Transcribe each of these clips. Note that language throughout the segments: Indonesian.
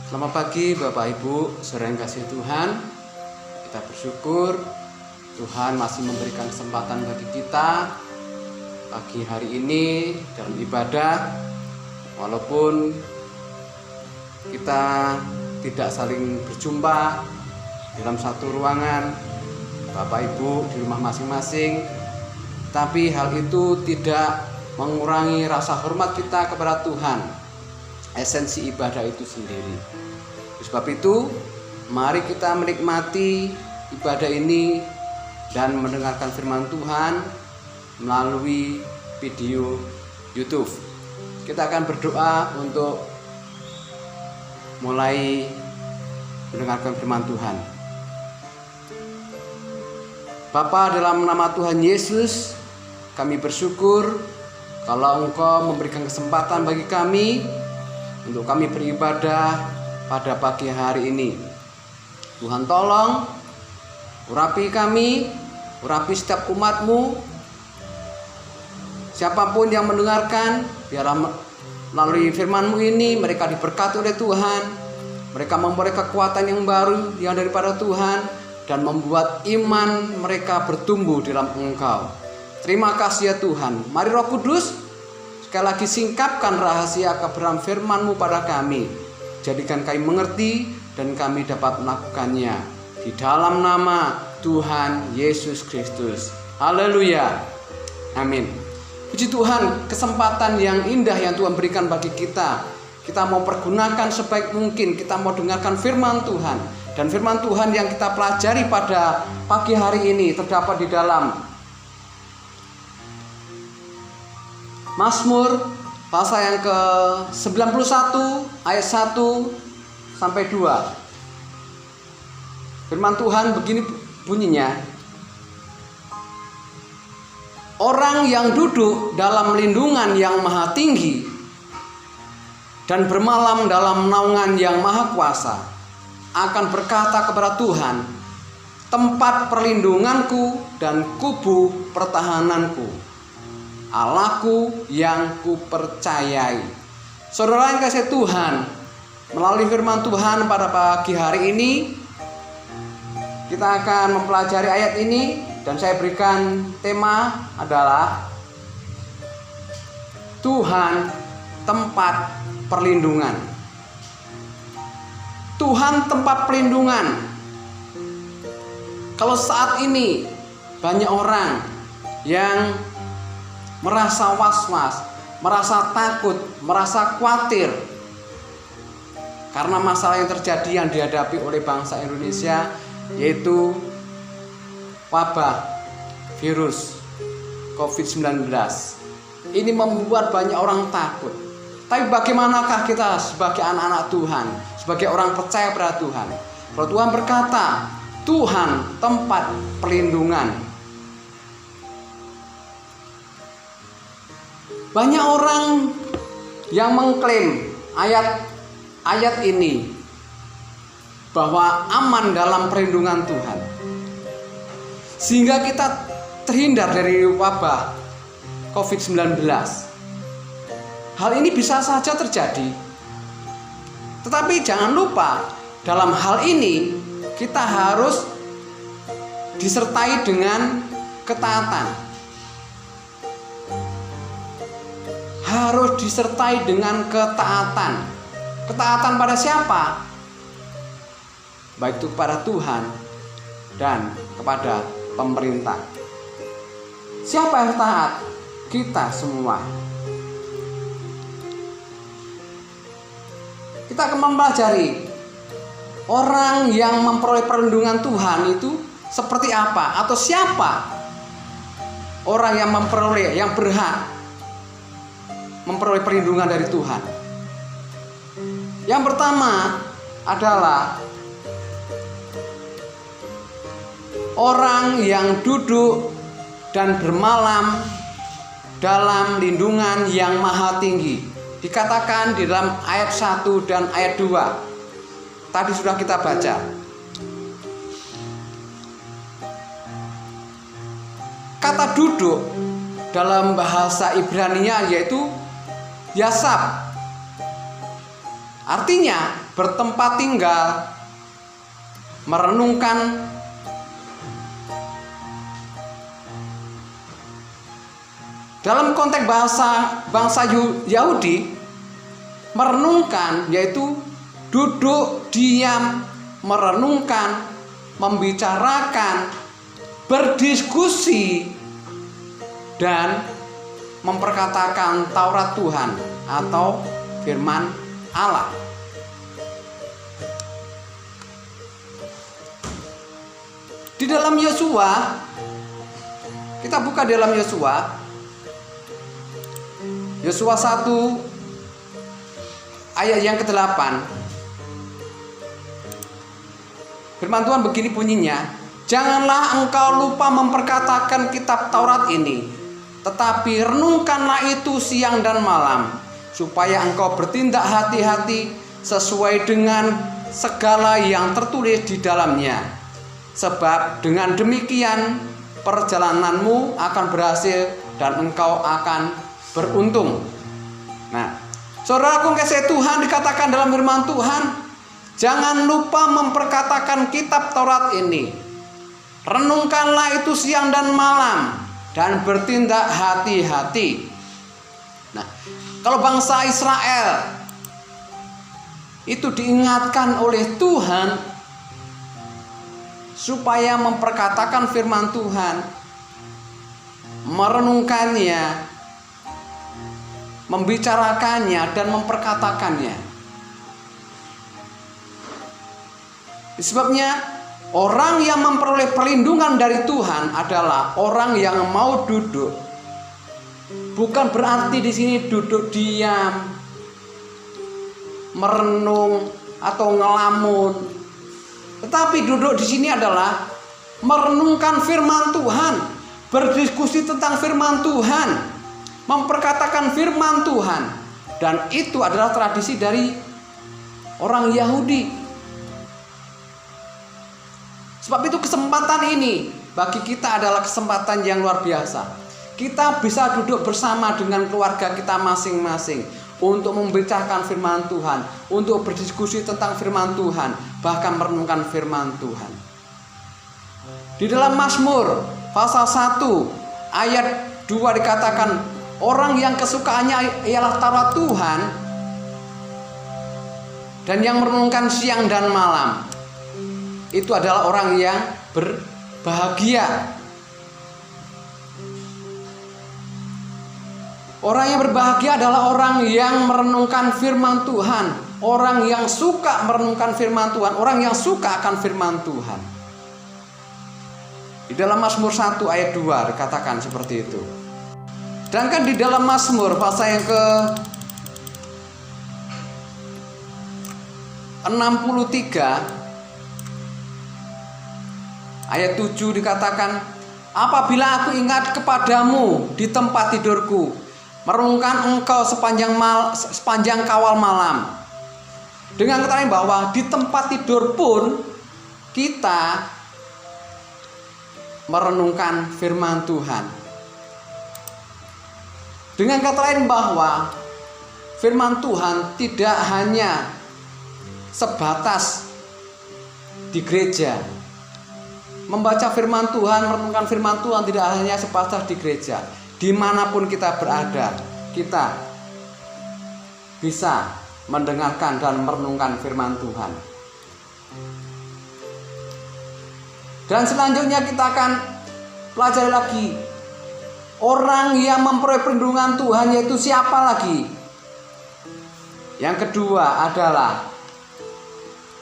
Selamat pagi Bapak Ibu, saudara yang kasih Tuhan. Kita bersyukur Tuhan masih memberikan kesempatan bagi kita pagi hari ini dalam ibadah. Walaupun kita tidak saling berjumpa dalam satu ruangan, Bapak Ibu di rumah masing-masing, tapi hal itu tidak mengurangi rasa hormat kita kepada Tuhan, esensi ibadah itu sendiri. Sebab itu, mari kita menikmati ibadah ini dan mendengarkan firman Tuhan melalui video YouTube. Kita akan berdoa untuk mulai mendengarkan firman Tuhan. Bapa, dalam nama Tuhan Yesus, kami bersyukur kalau Engkau memberikan kesempatan bagi kami untuk kami beribadah pada pagi hari ini. Tuhan, tolong urapi kami, urapi setiap umat-Mu. Siapapun yang mendengarkan, biarlah melalui firman-Mu ini mereka diberkati oleh Tuhan. Mereka memperoleh kekuatan yang baru yang daripada Tuhan dan membuat iman mereka bertumbuh dalam Engkau. Terima kasih ya Tuhan. Mari Roh Kudus sekali lagi singkapkan rahasia kebenaran firman-Mu pada kami. Jadikan kami mengerti dan kami dapat melakukannya di dalam nama Tuhan Yesus Kristus. Haleluya. Amin. Puji Tuhan, kesempatan yang indah yang Tuhan berikan bagi kita. Kita mau pergunakan sebaik mungkin. Kita mau dengarkan firman Tuhan. Dan firman Tuhan yang kita pelajari pada pagi hari ini terdapat di dalam Mazmur pasal yang ke-91 ayat 1 sampai 2. Firman Tuhan begini bunyinya. Orang yang duduk dalam lindungan yang maha tinggi dan bermalam dalam naungan yang maha kuasa akan berkata kepada Tuhan, tempat perlindunganku dan kubu pertahananku, Allahku yang kupercayai. Saudara yang kasih Tuhan, melalui firman Tuhan pada pagi hari ini kita akan mempelajari ayat ini dan saya berikan tema adalah Tuhan tempat perlindungan. Tuhan tempat perlindungan. Kalau saat ini banyak orang yang merasa was-was, merasa takut, merasa khawatir karena masalah yang terjadi yang dihadapi oleh bangsa Indonesia, yaitu wabah virus COVID-19. Ini membuat banyak orang takut. Tapi bagaimanakah kita sebagai anak-anak Tuhan, sebagai orang percaya pada Tuhan? Kalau Tuhan berkata, Tuhan tempat perlindungan. Banyak orang yang mengklaim ayat ini bahwa aman dalam perlindungan Tuhan, sehingga kita terhindar dari wabah COVID-19. Hal ini bisa saja terjadi, tetapi jangan lupa dalam hal ini kita harus disertai dengan ketaatan. Harus disertai dengan ketaatan. Ketaatan pada siapa? Baik itu kepada Tuhan dan kepada pemerintah. Siapa yang taat? Kita semua. Kita akan mempelajari orang yang memperoleh perlindungan Tuhan itu seperti apa, atau siapa orang yang memperoleh, yang berhak memperoleh perlindungan dari Tuhan. Yang pertama adalah orang yang duduk dan bermalam dalam lindungan yang maha tinggi. Dikatakan di dalam ayat 1 dan ayat 2. Tadi sudah kita baca. Kata duduk dalam bahasa Ibrani-nya yaitu Yasab. Artinya bertempat tinggal, merenungkan dalam konteks bangsa Yahudi, merenungkan yaitu duduk diam, merenungkan, membicarakan, berdiskusi, dan memperkatakan Taurat Tuhan atau firman Allah. Di dalam Yosua, kita buka dalam Yosua 1 ayat yang ke-8. Firman Tuhan begini bunyinya, janganlah engkau lupa memperkatakan kitab Taurat ini, tetapi renungkanlah itu siang dan malam, supaya engkau bertindak hati-hati sesuai dengan segala yang tertulis di dalamnya. Sebab dengan demikian perjalananmu akan berhasil dan engkau akan beruntung. Nah, saudaraku kasih Tuhan, dikatakan dalam firman Tuhan, jangan lupa memperkatakan kitab Taurat ini. Renungkanlah itu siang dan malam dan bertindak hati-hati. Nah, kalau bangsa Israel itu diingatkan oleh Tuhan supaya memperkatakan firman Tuhan, merenungkannya, membicarakannya, dan memperkatakannya. Sebabnya orang yang memperoleh perlindungan dari Tuhan adalah orang yang mau duduk. Bukan berarti di sini duduk diam, merenung atau ngelamun. Tetapi duduk di sini adalah merenungkan firman Tuhan, berdiskusi tentang firman Tuhan, memperkatakan firman Tuhan. Dan itu adalah tradisi dari orang Yahudi. Sebab itu kesempatan ini bagi kita adalah kesempatan yang luar biasa. Kita bisa duduk bersama dengan keluarga kita masing-masing untuk membicarakan firman Tuhan, untuk berdiskusi tentang firman Tuhan, bahkan merenungkan firman Tuhan. Di dalam Mazmur pasal 1 ayat 2 dikatakan, orang yang kesukaannya ialah Taurat Tuhan dan yang merenungkan siang dan malam, itu adalah orang yang berbahagia. Orang yang berbahagia adalah orang yang merenungkan firman Tuhan, orang yang suka merenungkan firman Tuhan, orang yang suka akan firman Tuhan. Di dalam Mazmur 1 ayat 2 dikatakan seperti itu. Sedangkan di dalam Mazmur pasal yang ke 63 ayat 7 dikatakan, apabila aku ingat kepadamu di tempat tidurku, merenungkan engkau sepanjang kawal malam. Dengan kata lain bahwa di tempat tidur pun kita merenungkan firman Tuhan. Dengan kata lain bahwa firman Tuhan tidak hanya sebatas di gereja. Membaca firman Tuhan, merenungkan firman Tuhan tidak hanya sebatas di gereja. Dimanapun kita berada, kita bisa mendengarkan dan merenungkan firman Tuhan. Dan selanjutnya kita akan pelajari lagi orang yang memperoleh perlindungan Tuhan, yaitu siapa lagi? Yang kedua adalah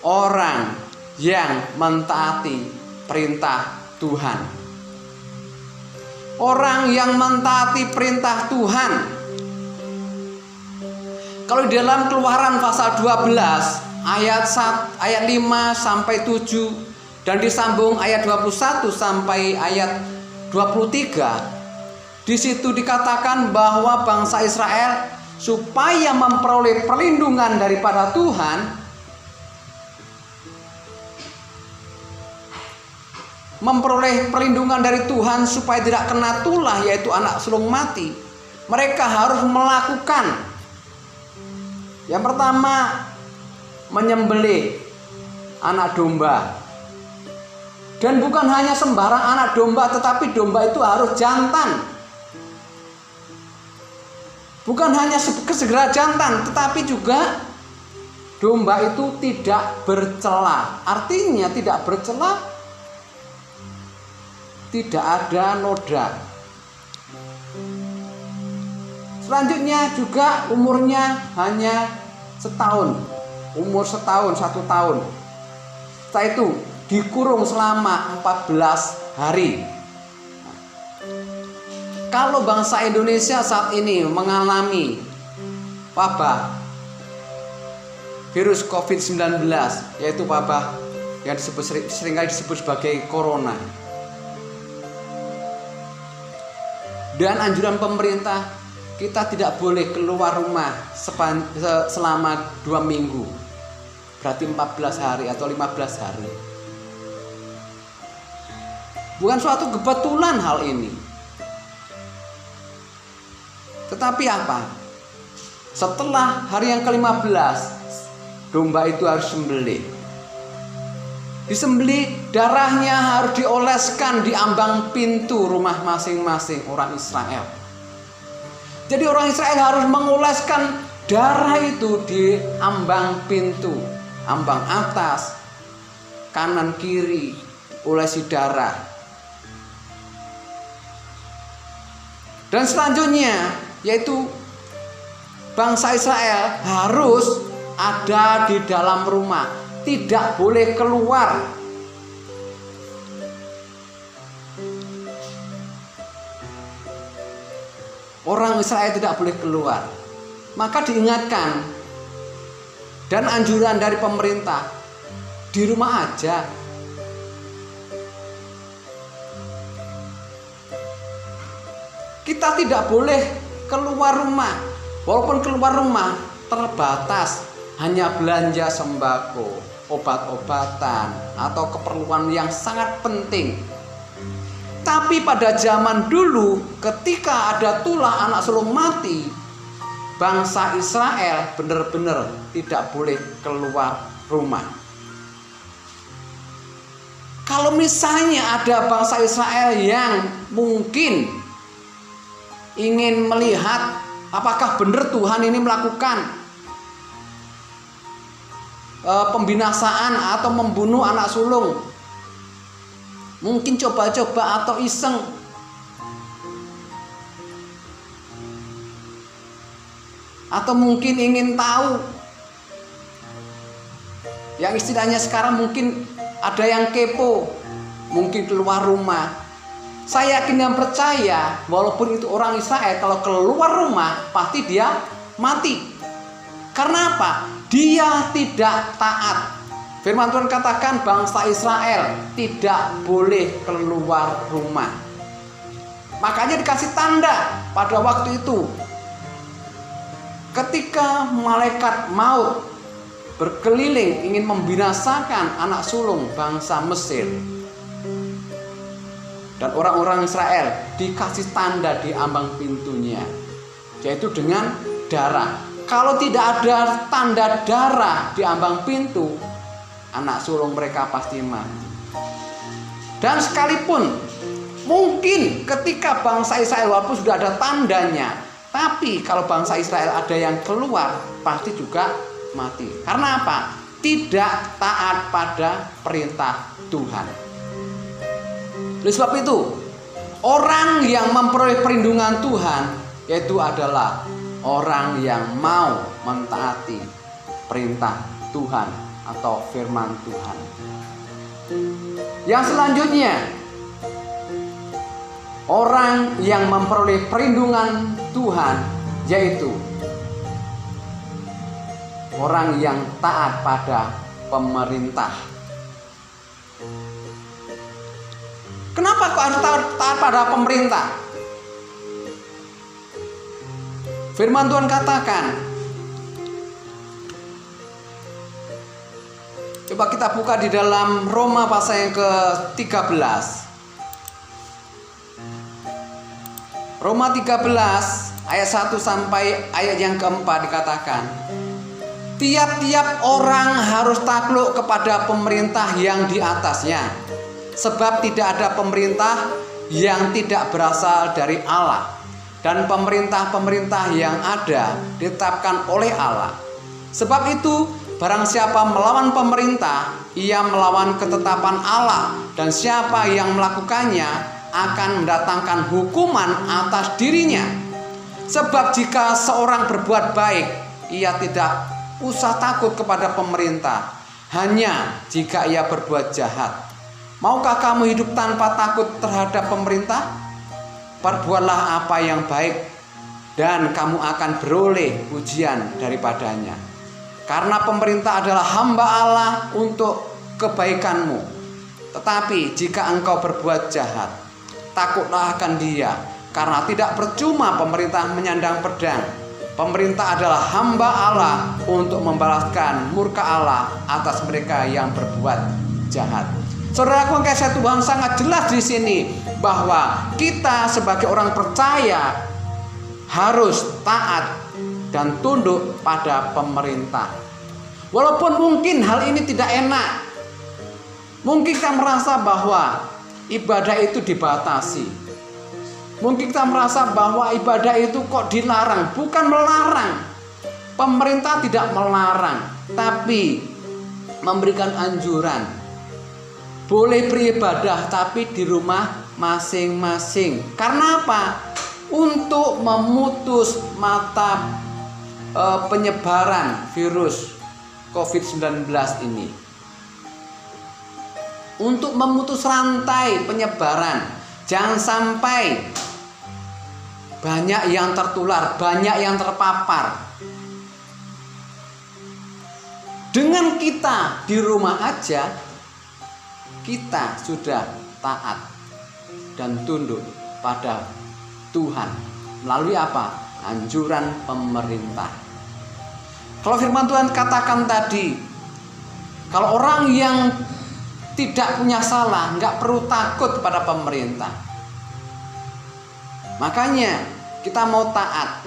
orang yang mentaati perintah Tuhan. Orang yang mentaati perintah Tuhan. Kalau di dalam Keluaran pasal 12 ayat 5 sampai 7 dan disambung ayat 21 sampai ayat 23, di situ dikatakan bahwa bangsa Israel supaya memperoleh perlindungan daripada Tuhan, memperoleh perlindungan dari Tuhan supaya tidak kena tulah, yaitu anak sulung mati, mereka harus melakukan yang pertama, menyembelih anak domba. Dan bukan hanya sembarang anak domba, tetapi domba itu harus jantan. Bukan hanya segera jantan, tetapi juga domba itu tidak bercela. Artinya tidak bercela, tidak ada noda. Selanjutnya juga umurnya hanya setahun. Umur setahun, 1 tahun. Setelah itu dikurung selama 14 hari. Kalau bangsa Indonesia saat ini mengalami wabah virus COVID-19, yaitu wabah yang seringkali disebut sebagai corona. Dan anjuran pemerintah, kita tidak boleh keluar rumah selama 2 minggu. Berarti 14 hari atau 15 hari. Bukan suatu kebetulan hal ini. Tetapi apa? Setelah hari yang ke-15, domba itu harus sembelih. Disembelih, darahnya harus dioleskan di ambang pintu rumah masing-masing orang Israel. Jadi orang Israel harus mengoleskan darah itu di ambang pintu, ambang atas, kanan kiri, olesi darah. Dan selanjutnya yaitu bangsa Israel harus ada di dalam rumah, tidak boleh keluar. Orang Israel tidak boleh keluar. Maka diingatkan dan anjuran dari pemerintah, di rumah aja. Kita tidak boleh keluar rumah. Walaupun keluar rumah terbatas, hanya belanja sembako, obat-obatan, atau keperluan yang sangat penting. Tapi pada zaman dulu, ketika ada tulah anak sulung mati, bangsa Israel benar-benar tidak boleh keluar rumah. Kalau misalnya ada bangsa Israel yang mungkin ingin melihat apakah benar Tuhan ini melakukan pembinasaan atau membunuh anak sulung, mungkin coba-coba atau iseng, atau mungkin ingin tahu, yang istilahnya sekarang mungkin ada yang kepo, mungkin keluar rumah. Saya yakin dan percaya, walaupun itu orang Israel, kalau keluar rumah pasti dia mati. Karena apa? Dia tidak taat. Firman Tuhan katakan bangsa Israel tidak boleh keluar rumah. Makanya dikasih tanda pada waktu itu. Ketika malaikat maut berkeliling ingin membinasakan anak sulung bangsa Mesir, dan orang-orang Israel dikasih tanda di ambang pintunya, yaitu dengan darah. Kalau tidak ada tanda darah di ambang pintu, anak sulung mereka pasti mati. Dan sekalipun mungkin ketika bangsa Israel walaupun sudah ada tandanya, tapi kalau bangsa Israel ada yang keluar, pasti juga mati. Karena apa? Tidak taat pada perintah Tuhan. Oleh sebab itu, orang yang memperoleh perlindungan Tuhan yaitu adalah orang yang mau mentaati perintah Tuhan atau firman Tuhan. Yang selanjutnya, orang yang memperoleh perlindungan Tuhan yaitu orang yang taat pada pemerintah. Kenapa kok harus taat pada pemerintah? Firman Tuhan katakan, coba kita buka di dalam Roma pasal yang ke-13. Roma 13 ayat 1 sampai ayat yang ke-4 dikatakan, Tiap-tiap orang harus takluk kepada pemerintah yang di atasnya, sebab tidak ada pemerintah yang tidak berasal dari Allah, dan pemerintah-pemerintah yang ada ditetapkan oleh Allah. Sebab itu, barang siapa melawan pemerintah, ia melawan ketetapan Allah, dan siapa yang melakukannya akan mendatangkan hukuman atas dirinya. Sebab jika seorang berbuat baik, ia tidak usah takut kepada pemerintah, hanya jika ia berbuat jahat. Maukah kamu hidup tanpa takut terhadap pemerintah? Perbuatlah apa yang baik, dan kamu akan beroleh pujian daripadanya. Karena pemerintah adalah hamba Allah untuk kebaikanmu. Tetapi jika engkau berbuat jahat, takutlah akan dia, karena tidak percuma pemerintah menyandang pedang. Pemerintah adalah hamba Allah untuk membalaskan murka Allah atas mereka yang berbuat jahat. Saudaraku yang kasih Tuhan, sangat jelas di sini bahwa kita sebagai orang percaya harus taat dan tunduk pada pemerintah. Walaupun mungkin hal ini tidak enak, mungkin kita merasa bahwa ibadah itu dibatasi. Mungkin kita merasa bahwa ibadah itu kok dilarang. Bukan melarang. Pemerintah tidak melarang, tapi memberikan anjuran. Boleh beribadah tapi di rumah masing-masing. Karena apa? Untuk memutus mata penyebaran virus COVID-19 ini. Untuk memutus rantai penyebaran. Jangan sampai banyak yang tertular, banyak yang terpapar. Dengan kita di rumah aja, kita sudah taat dan tunduk pada Tuhan. Melalui apa? Anjuran pemerintah. Kalau firman Tuhan katakan tadi, kalau orang yang tidak punya salah, nggak perlu takut pada pemerintah. Makanya kita mau taat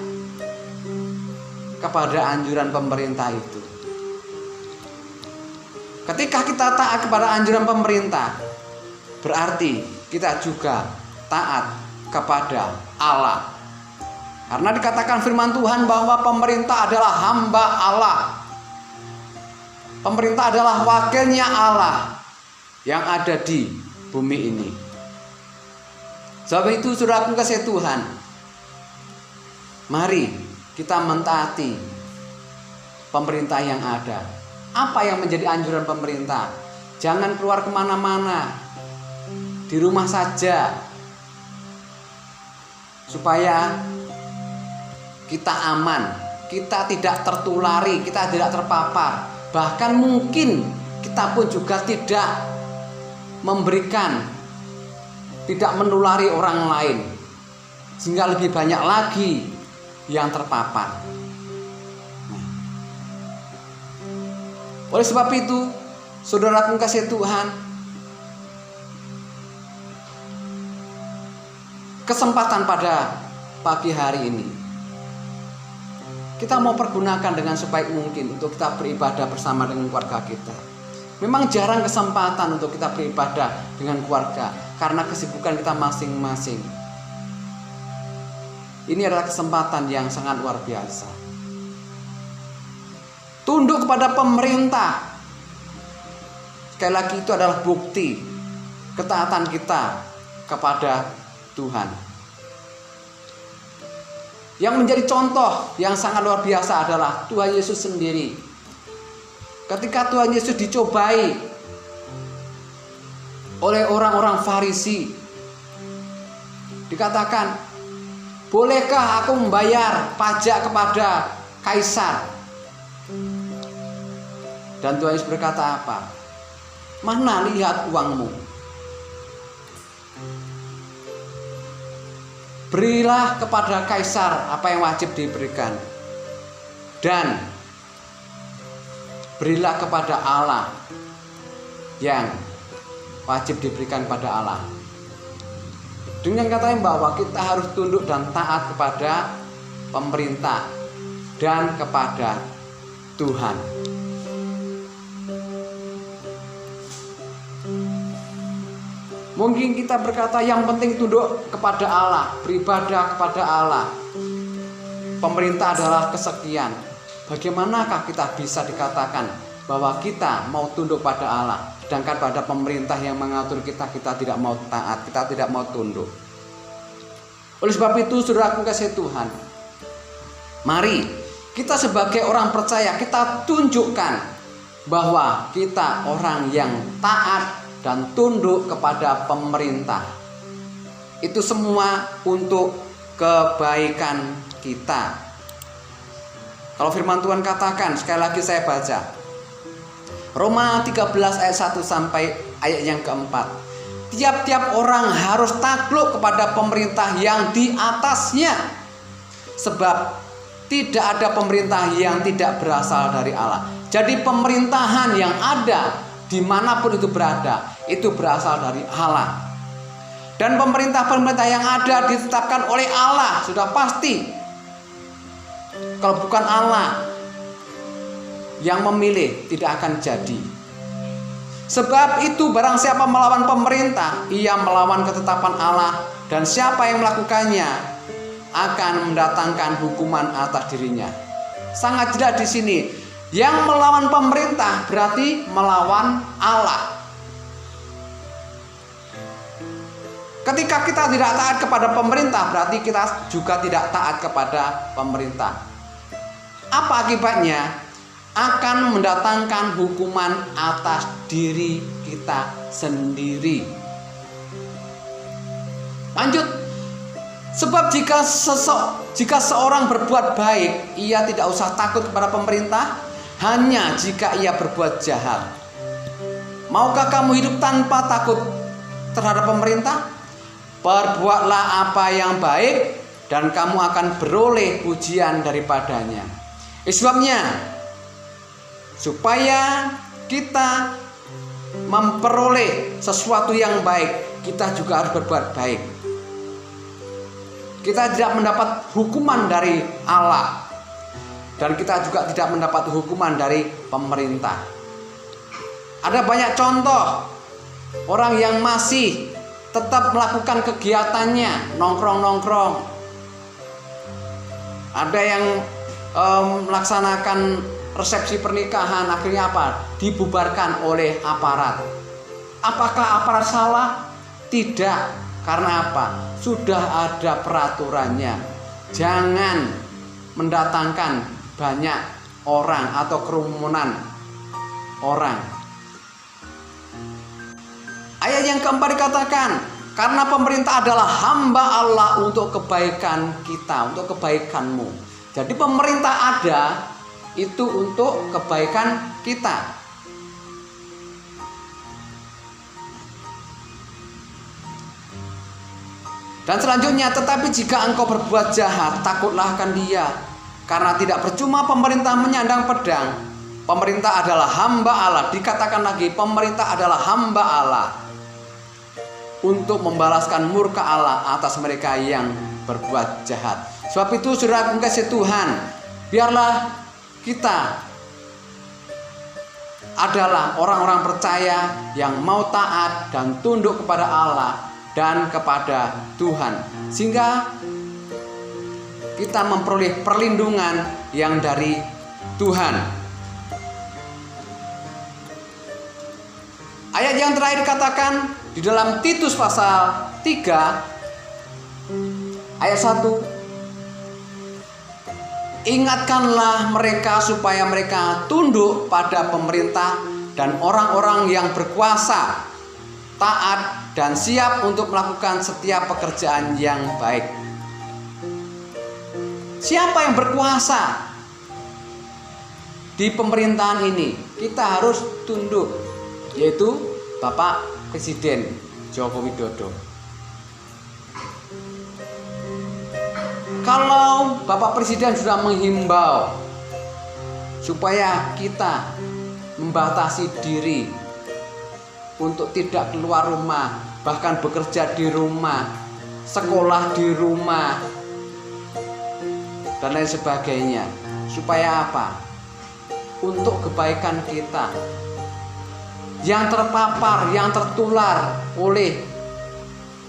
kepada anjuran pemerintah itu. Ketika kita taat kepada anjuran pemerintah, berarti kita juga taat kepada Allah. Karena dikatakan firman Tuhan bahwa pemerintah adalah hamba Allah. Pemerintah adalah wakilnya Allah yang ada di bumi ini. Sebab itu saudaraku kasih Tuhan, mari kita mentaati pemerintah yang ada. Apa yang menjadi anjuran pemerintah? Jangan keluar kemana-mana, di rumah saja, supaya kita aman, kita tidak tertulari, kita tidak terpapar. Bahkan mungkin kita pun juga tidak tidak menulari orang lain, sehingga lebih banyak lagi yang terpapar. Oleh sebab itu, saudaraku kasih Tuhan, kesempatan pada pagi hari ini kita mau pergunakan dengan sebaik mungkin untuk kita beribadah bersama dengan keluarga kita. Memang jarang kesempatan untuk kita beribadah dengan keluarga karena kesibukan kita masing-masing. Ini adalah kesempatan yang sangat luar biasa. Tunduk kepada pemerintah. Sekali lagi, itu adalah bukti ketaatan kita kepada Tuhan. Yang menjadi contoh yang sangat luar biasa adalah Tuhan Yesus sendiri. Ketika Tuhan Yesus dicobai oleh orang-orang Farisi, dikatakan, bolehkah aku membayar pajak kepada Kaisar? Dan Tuhan Yesus berkata apa? Mana lihat uangmu? Berilah kepada Kaisar apa yang wajib diberikan, dan berilah kepada Allah yang wajib diberikan pada Allah. Dengan katanya bahwa kita harus tunduk dan taat kepada pemerintah dan kepada Tuhan. Mungkin kita berkata yang penting tunduk kepada Allah, beribadah kepada Allah. Pemerintah adalah kesekian. Bagaimanakah kita bisa dikatakan bahwa kita mau tunduk pada Allah, sedangkan pada pemerintah yang mengatur kita tidak mau taat, kita tidak mau tunduk. Oleh sebab itu, saudaraku kasih Tuhan, mari kita sebagai orang percaya, kita tunjukkan bahwa kita orang yang taat dan tunduk kepada pemerintah. Itu semua untuk kebaikan kita. Kalau firman Tuhan katakan, sekali lagi saya baca Roma 13 ayat 1 sampai ayat yang keempat. Tiap-tiap orang harus takluk kepada pemerintah yang di atasnya, sebab tidak ada pemerintah yang tidak berasal dari Allah. Jadi pemerintahan yang ada dimanapun itu berada, itu berasal dari Allah. Dan pemerintah-pemerintah yang ada ditetapkan oleh Allah, sudah pasti. Kalau bukan Allah yang memilih, tidak akan jadi. Sebab itu barang siapa melawan pemerintah, ia melawan ketetapan Allah, dan siapa yang melakukannya akan mendatangkan hukuman atas dirinya. Sangat jelas di sini. Yang melawan pemerintah berarti melawan Allah. Ketika kita tidak taat kepada pemerintah, berarti kita juga tidak taat kepada pemerintah. Apa akibatnya? Akan mendatangkan hukuman atas diri kita sendiri. Lanjut. Sebab jika seorang berbuat baik, ia tidak usah takut kepada pemerintah, hanya jika ia berbuat jahat. Maukah kamu hidup tanpa takut terhadap pemerintah? Perbuatlah apa yang baik, dan kamu akan beroleh pujian daripadanya. Sebabnya, supaya kita memperoleh sesuatu yang baik, kita juga harus berbuat baik. Kita tidak mendapat hukuman dari Allah, dan kita juga tidak mendapat hukuman dari pemerintah. Ada banyak contoh orang yang masih tetap melakukan kegiatannya, nongkrong-nongkrong. Ada yang melaksanakan resepsi pernikahan, akhirnya apa? Dibubarkan oleh aparat. Apakah aparat salah? Tidak. Karena apa? Sudah ada peraturannya. Jangan mendatangkan banyak orang atau kerumunan orang. Ayat yang keempat dikatakan, karena pemerintah adalah hamba Allah untuk kebaikan kita, untuk kebaikanmu. Jadi pemerintah ada itu untuk kebaikan kita. Dan selanjutnya, tetapi jika engkau berbuat jahat, takutlah akan Dia, karena tidak percuma pemerintah menyandang pedang. Pemerintah adalah hamba Allah. Dikatakan lagi, pemerintah adalah hamba Allah untuk membalaskan murka Allah atas mereka yang berbuat jahat. Sebab itu, saudara kasih Tuhan, biarlah kita adalah orang-orang percaya yang mau taat dan tunduk kepada Allah dan kepada Tuhan, sehingga kita memperoleh perlindungan yang dari Tuhan. Ayat yang terakhir katakan di dalam Titus pasal 3 ayat 1, ingatkanlah mereka supaya mereka tunduk pada pemerintah dan orang-orang yang berkuasa, taat dan siap untuk melakukan setiap pekerjaan yang baik. Siapa yang berkuasa di pemerintahan ini? Kita harus tunduk, yaitu Bapak Presiden Joko Widodo. Kalau Bapak Presiden sudah menghimbau supaya kita membatasi diri untuk tidak keluar rumah, bahkan bekerja di rumah, sekolah di rumah, dan lain sebagainya. Supaya apa? untuk kebaikan kita. Yang terpapar, yang tertular oleh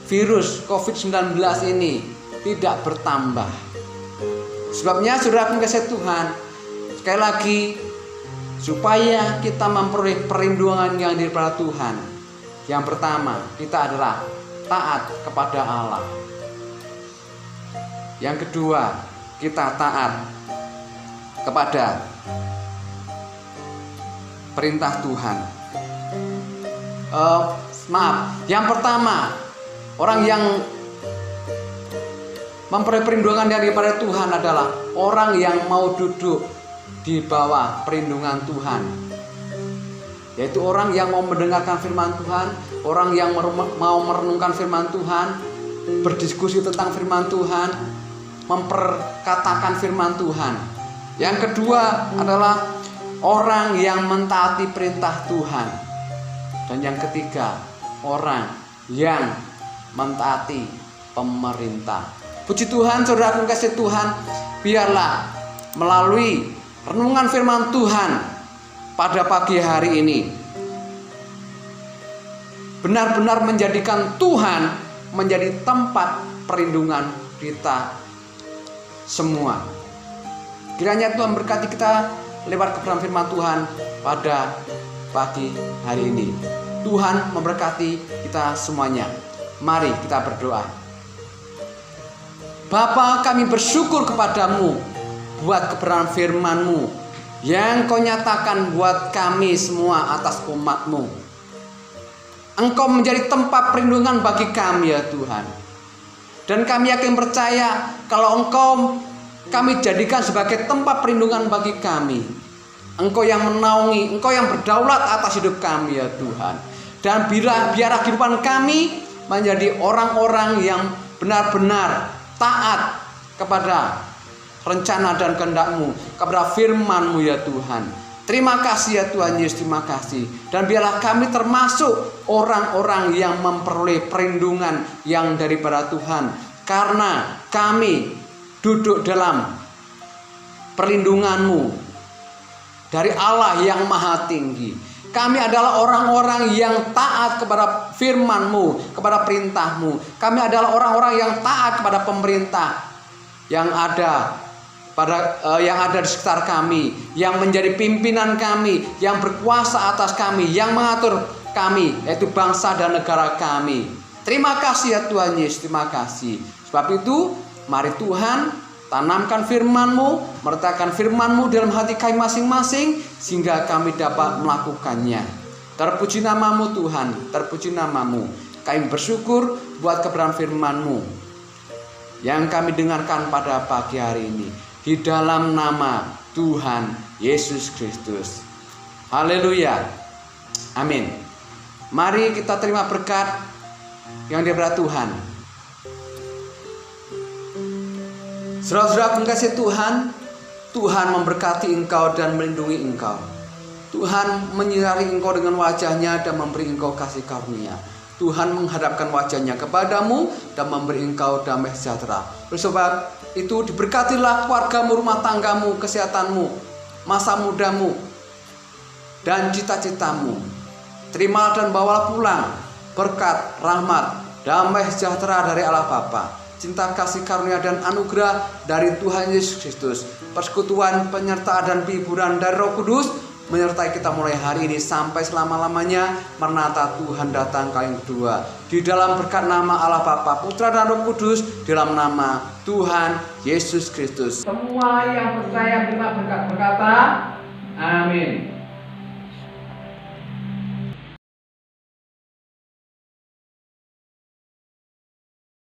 virus COVID-19 ini tidak bertambah. Sebabnya saudara kasih Tuhan, sekali lagi, supaya kita memperoleh perlindungan yang daripada Tuhan, yang pertama kita adalah taat kepada Allah. Yang kedua, kita taat kepada perintah Tuhan. Yang pertama, orang yang memperoleh perlindungan daripada Tuhan adalah orang yang mau duduk di bawah perlindungan Tuhan, yaitu orang yang mau mendengarkan firman Tuhan, orang yang mau merenungkan firman Tuhan, berdiskusi tentang firman Tuhan, memperkatakan firman Tuhan. Yang kedua adalah orang yang mentaati perintah Tuhan. Dan yang ketiga, orang yang mentaati pemerintah. Puji Tuhan, saudara kasih Tuhan, biarlah melalui renungan firman Tuhan pada pagi hari ini benar-benar menjadikan Tuhan menjadi tempat perlindungan kita semua. Kiranya Tuhan berkati kita lewat kebenaran firman Tuhan pada pagi hari ini. Tuhan memberkati kita semuanya. Mari kita berdoa. Bapa, kami bersyukur kepadamu buat kebenaran firman-Mu yang Kau nyatakan buat kami semua atas umat-Mu. Engkau menjadi tempat perlindungan bagi kami ya Tuhan. Dan kami yakin percaya kalau Engkau kami jadikan sebagai tempat perlindungan bagi kami. Engkau yang menaungi, Engkau yang berdaulat atas hidup kami ya Tuhan. Dan biarlah kehidupan kami menjadi orang-orang yang benar-benar taat kepada rencana dan kehendak-Mu, kepada firman-Mu ya Tuhan. Terima kasih ya Tuhan Yesus, terima kasih. Dan biarlah kami termasuk orang-orang yang memperoleh perlindungan yang daripada Tuhan. Karena kami duduk dalam perlindungan-Mu dari Allah yang maha tinggi. Kami adalah orang-orang yang taat kepada firman-Mu, kepada perintah-Mu. Kami adalah orang-orang yang taat kepada pemerintah yang ada di sekitar kami, yang menjadi pimpinan kami, yang berkuasa atas kami, yang mengatur kami, yaitu bangsa dan negara kami. Terima kasih ya Tuhan Yesus, terima kasih. Sebab itu, mari Tuhan tanamkan firman-Mu, meletakkan firman-Mu dalam hati kami masing-masing, sehingga kami dapat melakukannya. Terpuji nama-Mu Tuhan, terpuji nama-Mu. Kami bersyukur buat kebenaran firman-Mu yang kami dengarkan pada pagi hari ini. Di dalam nama Tuhan Yesus Kristus. Haleluya. Amin. Mari kita terima berkat yang daripada Tuhan. Saudara-saudara pengasih Tuhan, Tuhan memberkati engkau dan melindungi engkau. Tuhan menyinari engkau dengan wajah-Nya dan memberi engkau kasih karunia. Tuhan menghadapkan wajah-Nya kepadamu dan memberi engkau damai sejahtera. Oleh sebab itu diberkatilah keluargamu, rumah tanggamu, kesehatanmu, masa mudamu, dan cita-citamu. Terimalah dan bawalah pulang berkat, rahmat, damai sejahtera dari Allah Bapa, cinta kasih karunia dan anugerah dari Tuhan Yesus Kristus, persekutuan, penyertaan dan hiburan dari Roh Kudus menyertai kita mulai hari ini sampai selama-lamanya. Maranatha, Tuhan datang kali yang kedua. Di dalam berkat nama Allah Bapa, Putra dan Roh Kudus, dalam nama Tuhan Yesus Kristus. Semua yang percaya terima berkat berkata amin.